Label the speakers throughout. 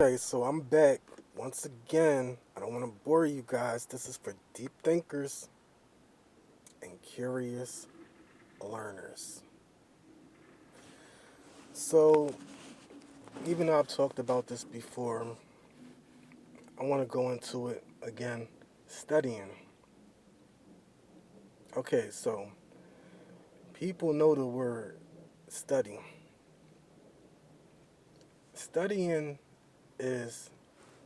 Speaker 1: Okay, so I'm back once again. I don't want to bore you guys. This is for deep thinkers and curious learners. So, even though I've talked about this before, I want to go into it again. Studying. Okay, so people know the word study. Studying is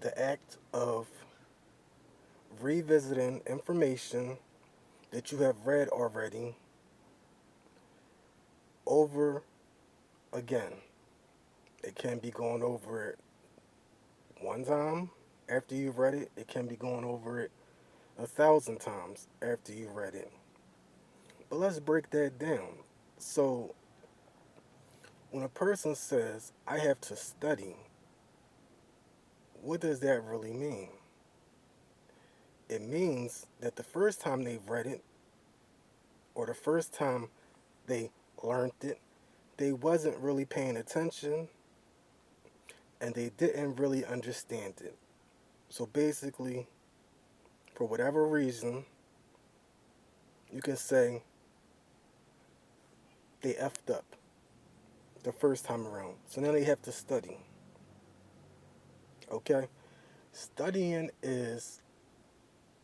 Speaker 1: the act of revisiting information that you have read already over again. It can be going over it one time after you've read it. It can be going over it 1,000 times after you've read it. But let's break that down. So, when a person says, I have to study, what does that really mean? It means that the first time they've read it, or the first time they learned it, they wasn't really paying attention and they didn't really understand it. So basically, for whatever reason, you can say they effed up the first time around. So now they have to study. Okay? Studying is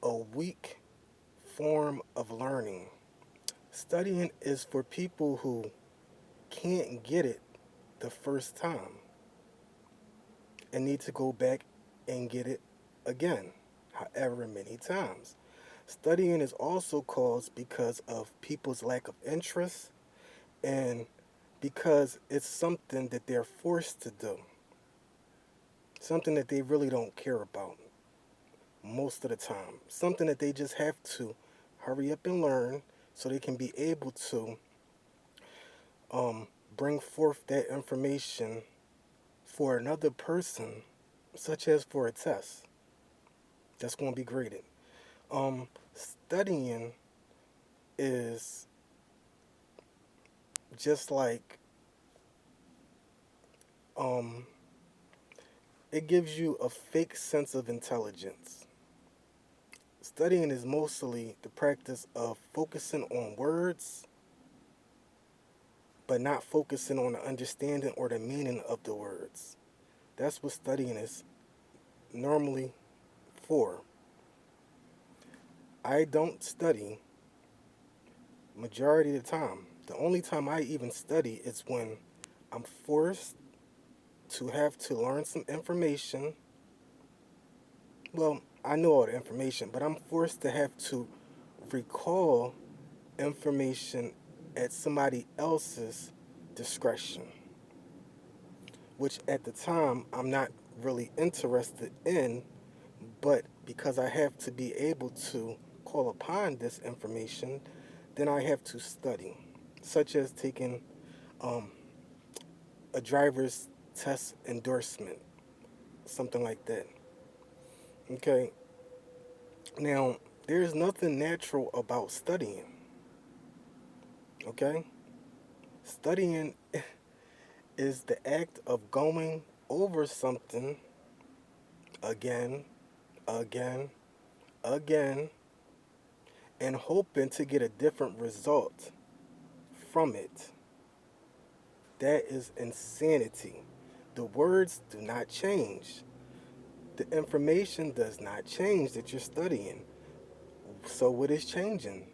Speaker 1: a weak form of learning. Studying is for people who can't get it the first time and need to go back and get it again, however many times. Studying is also caused because of people's lack of interest and because it's something that they're forced to do, something that they really don't care about most of the time, something that they just have to hurry up and learn so they can be able to um, bring forth that information for another person, such as for a test that's going to be graded. Studying is just like um, it gives you a fake sense of intelligence. Studying is mostly the practice of focusing on words, but not focusing on the understanding or the meaning of the words. That's what studying is normally for. I don't study majority of the time. The only time I even study is when I'm forced to have to learn some information. Well, I know all the information, but I'm forced to have to recall information at somebody else's discretion, which at the time I'm not really interested in, but because I have to be able to call upon this information, then I have to study, such as taking um, a driver's test endorsement, something like that. Okay, now there's nothing natural about studying. Okay, studying is the act of going over something again, again, again, and hoping to get a different result from it. That is insanity. The words do not change. The information does not change that you're studying. So, what is changing?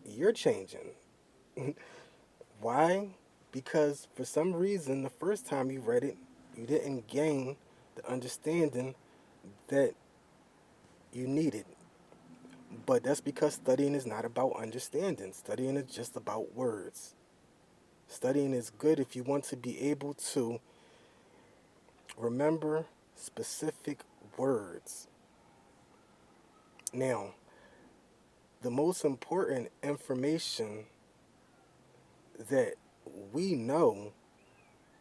Speaker 1: You're changing. Why? Because for some reason, the first time you read it, you didn't gain the understanding that you needed. But that's because studying is not about understanding. Studying is just about words. Studying is good if you want to be able to remember specific words. Now, the most important information that we know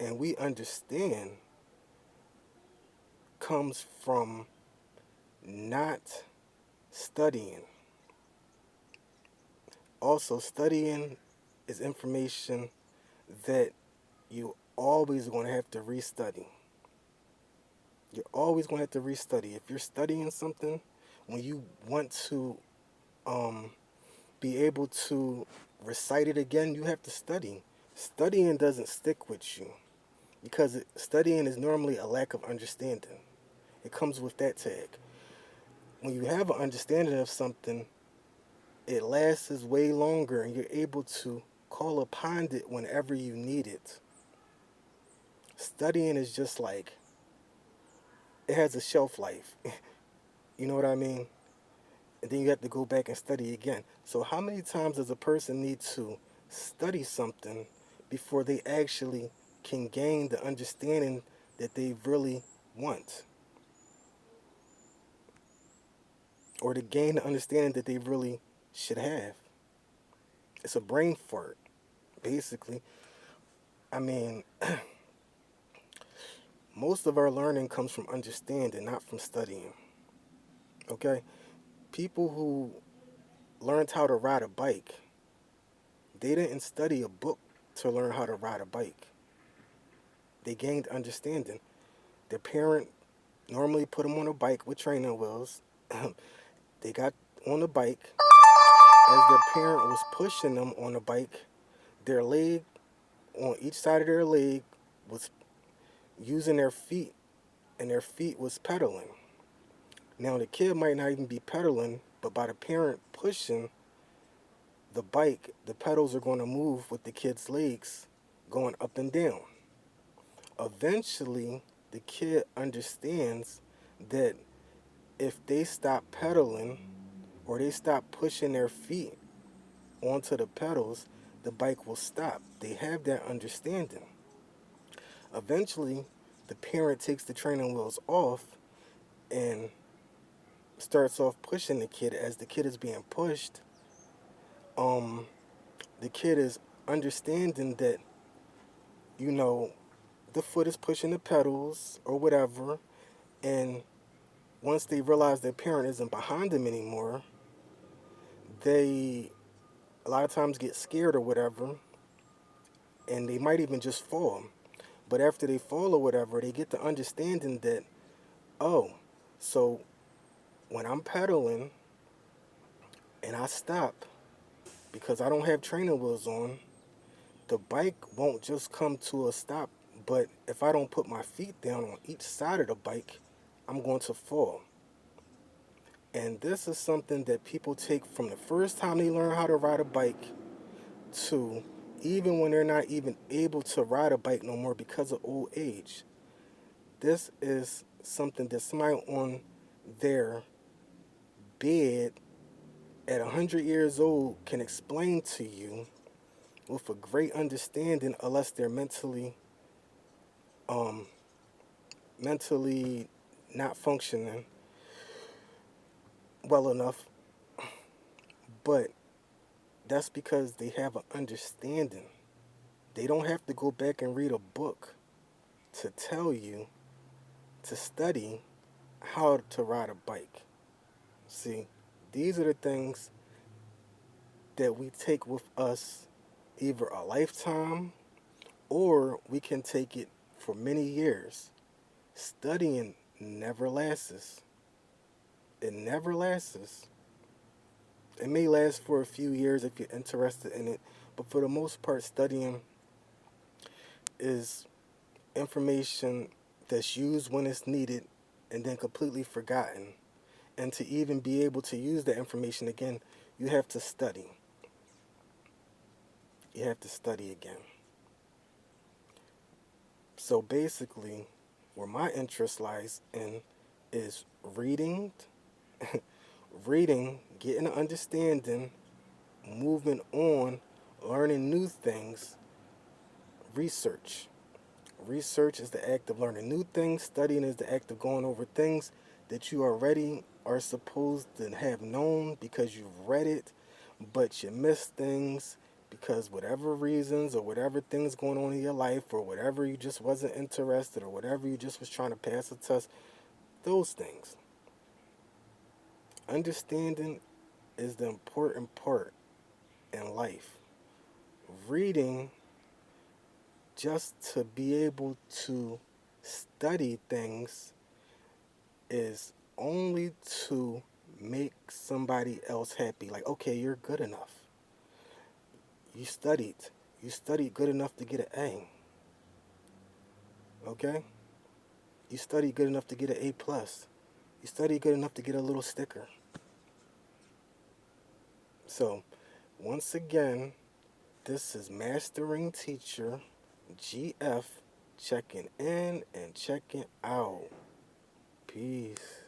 Speaker 1: and we understand comes from not studying. Also, studying is information that you always going to have to restudy. You're always going to have to restudy. If you're studying something, when you want to um, be able to recite it again, you have to study. Studying doesn't stick with you because studying is normally a lack of understanding. It comes with that tag. When you have an understanding of something, it lasts way longer and you're able to call upon it whenever you need it. Studying is just like, it has a shelf life. You know what I mean? And then you have to go back and study again. So how many times does a person need to study something before they actually can gain the understanding that they really want? Or to gain the understanding that they really should have? It's a brain fart, basically. I mean, most of our learning comes from understanding, not from studying. Okay? People who learned how to ride a bike, they didn't study a book to learn how to ride a bike. They gained understanding. Their parent normally put them on a bike with training wheels. They got on the bike. As their parent was pushing them on the bike, their leg, on each side of their leg, was using their feet, and their feet was pedaling. Now the kid might not even be pedaling, but by the parent pushing the bike, the pedals are going to move with the kid's legs going up and down. Eventually, the kid understands that if they stop pedaling or they stop pushing their feet onto the pedals, the bike will stop. They have that understanding. Eventually, the parent takes the training wheels off and starts off pushing the kid. As the kid is being pushed, um, the kid is understanding that, you know, the foot is pushing the pedals or whatever, and once they realize their parent isn't behind them anymore, they a lot of times get scared or whatever, and they might even just fall. But after they fall or whatever, they get the understanding that, oh, so when I'm pedaling and I stop because I don't have training wheels on, the bike won't just come to a stop. But if I don't put my feet down on each side of the bike, I'm going to fall. And this is something that people take from the first time they learn how to ride a bike to even when they're not even able to ride a bike no more because of old age. This is something that somebody on their bed at 100 years old can explain to you with a great understanding, unless they're um, mentally not functioning well enough. But that's because they have an understanding. They don't have to go back and read a book to tell you to study how to ride a bike. See, these are the things that we take with us either a lifetime or we can take it for many years. Studying never lasts. It never lasts. It may last for a few years if you're interested in it, but for the most part, studying is information that's used when it's needed and then completely forgotten. And to even be able to use that information again, you have to study. You have to study again. So basically, where my interest lies in is reading, reading, getting an understanding, moving on, learning new things, research. Research is the act of learning new things. Studying is the act of going over things that you already are supposed to have known because you've read it, but you miss things because whatever reasons or whatever things going on in your life or whatever you just wasn't interested or whatever you just was trying to pass a test, those things. Understanding is the important part in life. Reading just to be able to study things is only to make somebody else happy. Like, okay, you're good enough. You studied. You studied good enough to get an A. Okay? You studied good enough to get an A plus. You studied good enough to get a little sticker. So, once again, this is Mastering Teacher GF checking in and checking out. Peace.